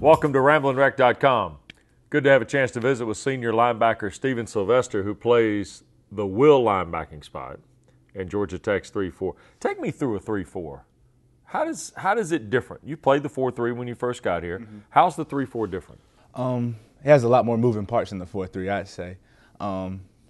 Welcome to RamblinWreck.com. Good to have a chance to visit with senior linebacker Steven Sylvester, who plays the will linebacking spot in Georgia Tech's 3-4. Take me through a 3-4. How does it different? You played the 4-3 when you first got here. Mm-hmm. How's the 3-4 different? It has a lot more moving parts than the 4-3, I'd say.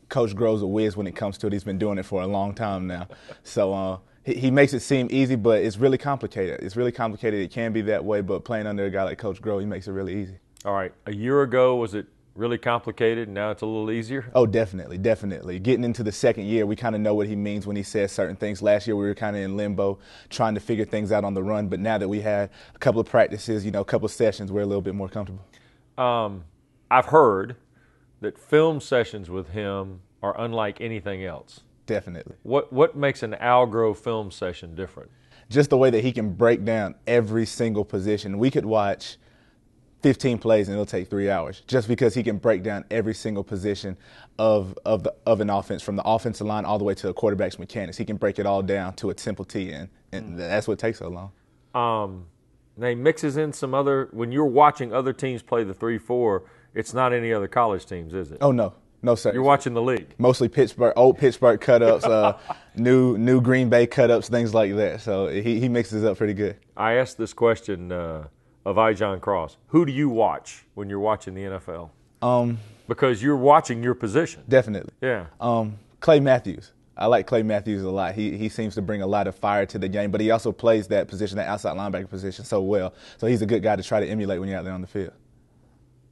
Coach Grove's a whiz when it comes to it. He's been doing it for a long time now. So he makes it seem easy, but it's really complicated. It's really complicated. It can be that way, but playing under a guy like Coach Grove, he makes it really easy. All right. A year ago, was it really complicated, and now it's a little easier? Oh, definitely, definitely. Getting into the second year, we kind of know what he means when he says certain things. Last year, we were kind of in limbo, trying to figure things out on the run, but now that we had a couple of practices, a couple of sessions, we're a little bit more comfortable. I've heard that film sessions with him are unlike anything else. Definitely. What makes an Al Grove film session different? Just the way that he can break down every single position. We could watch 15 plays and it'll take 3 hours just because he can break down every single position of an offense, from the offensive line all the way to the quarterback's mechanics. He can break it all down to a simple T, and that's what takes so long. Now he mixes in some other – when you're watching other teams play the 3-4, it's not any other college teams, is it? Oh, no. No, sir. You're watching the league. Mostly Pittsburgh, old Pittsburgh cut-ups, new Green Bay cut-ups, things like that. So he mixes up pretty good. I asked this question of Ijon Cross. Who do you watch when you're watching the NFL? Because you're watching your position. Definitely. Yeah. Clay Matthews. I like Clay Matthews a lot. He seems to bring a lot of fire to the game, but he also plays that position, that outside linebacker position, so well. So he's a good guy to try to emulate when you're out there on the field.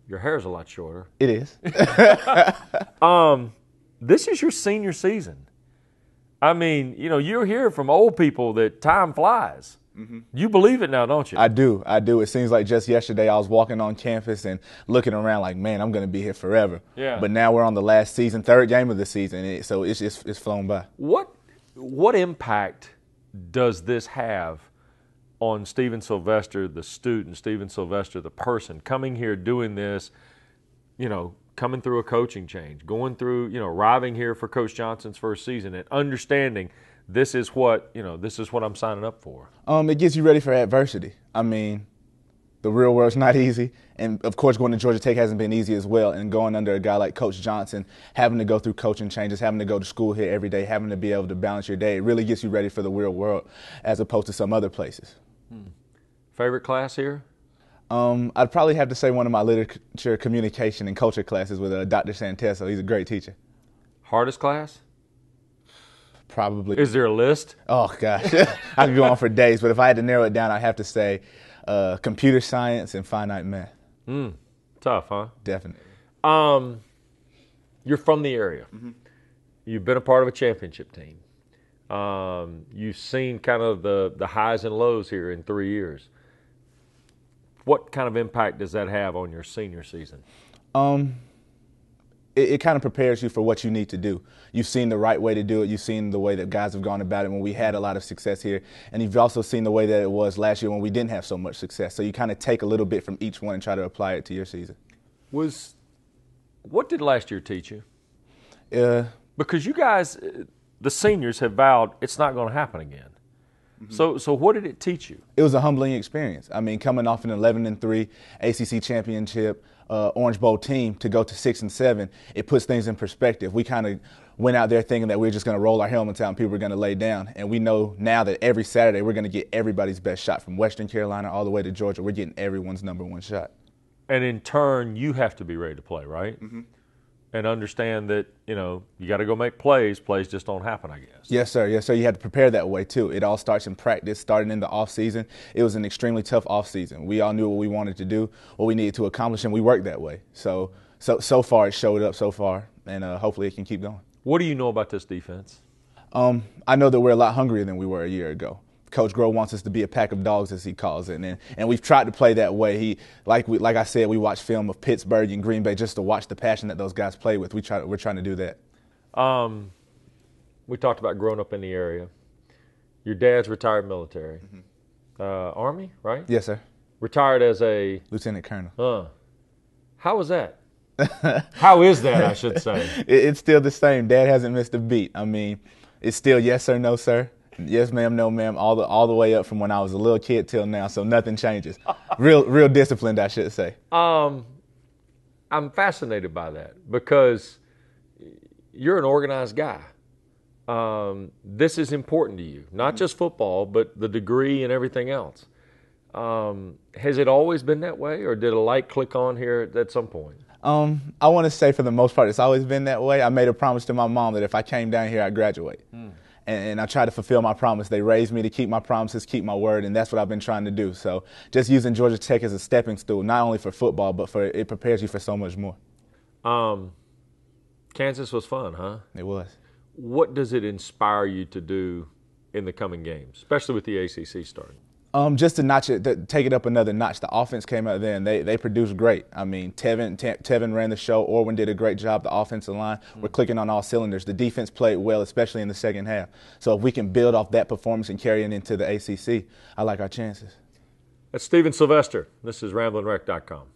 Your hair's a lot shorter. It is. This is your senior season. I mean, you hear from old people that time flies. Mm-hmm. You believe it now, don't you? I do. It seems like just yesterday I was walking on campus and looking around like, man, I'm going to be here forever. Yeah. But now we're on the last season, third game of the season, so it's flown by. What impact does this have on Steven Sylvester, the student, Steven Sylvester, the person, coming here doing this, coming through a coaching change, going through, arriving here for Coach Johnson's first season and understanding this is what I'm signing up for? It gets you ready for adversity. I mean, the real world's not easy. And, of course, going to Georgia Tech hasn't been easy as well. And going under a guy like Coach Johnson, having to go through coaching changes, having to go to school here every day, having to be able to balance your day, it really gets you ready for the real world as opposed to some other places. Favorite class here? I'd probably have to say one of my literature, communication, and culture classes with Dr. Santeso. He's a great teacher. Hardest class? Probably. Is there a list? Oh, gosh. I could go on for days, but if I had to narrow it down, I'd have to say computer science and finite math. Tough, huh? Definitely. You're from the area. Mm-hmm. You've been a part of a championship team. You've seen kind of the highs and lows here in 3 years. What kind of impact does that have on your senior season? It kind of prepares you for what you need to do. You've seen the right way to do it. You've seen the way that guys have gone about it when we had a lot of success here. And you've also seen the way that it was last year when we didn't have so much success. So you kind of take a little bit from each one and try to apply it to your season. What did last year teach you? Because you guys, the seniors, have vowed it's not going to happen again. Mm-hmm. So what did it teach you? It was a humbling experience. I mean, coming off an 11-3 ACC championship, Orange Bowl team to go to 6-7, it puts things in perspective. We kind of went out there thinking that we were just going to roll our helmets out and people were going to lay down. And we know now that every Saturday we're going to get everybody's best shot, from Western Carolina all the way to Georgia. We're getting everyone's number one shot. And in turn, you have to be ready to play, right? Mm-hmm. And understand that, you got to go make plays. Plays just don't happen, I guess. Yes, sir. Yes, sir. You have to prepare that way, too. It all starts in practice, starting in the off-season. It was an extremely tough off-season. We all knew what we wanted to do, what we needed to accomplish, and we worked that way. So far, it showed up so far, and hopefully it can keep going. What do you know about this defense? I know that we're a lot hungrier than we were a year ago. Coach Grove wants us to be a pack of dogs, as he calls it, and we've tried to play that way. Like I said, we watch film of Pittsburgh and Green Bay just to watch the passion that those guys play with. We're trying to do that. We talked about growing up in the area. Your dad's retired military, Army, right? Yes, sir. Retired as a lieutenant colonel. How was that? How is that, I should say? It's still the same. Dad hasn't missed a beat. I mean, it's still yes sir, no sir. Yes, ma'am. No, ma'am. All the way up from when I was a little kid till now, so nothing changes. Real disciplined, I should say. I'm fascinated by that because you're an organized guy. This is important to you, not just football, but the degree and everything else. Has it always been that way, or did a light click on here at some point? I want to say for the most part, it's always been that way. I made a promise to my mom that if I came down here, I'd graduate. And I try to fulfill my promise. They raised me to keep my promises, keep my word, and that's what I've been trying to do. So just using Georgia Tech as a stepping stool, not only for football, but it prepares you for so much more. Kansas was fun, huh? It was. What does it inspire you to do in the coming games, especially with the ACC starting? Just to take it up another notch. The offense came out there and they produced great. I mean, Tevin ran the show. Orwin did a great job. The offensive line, we're clicking on all cylinders. The defense played well, especially in the second half. So if we can build off that performance and carry it into the ACC, I like our chances. That's Steven Sylvester. This is RamblingWreck.com.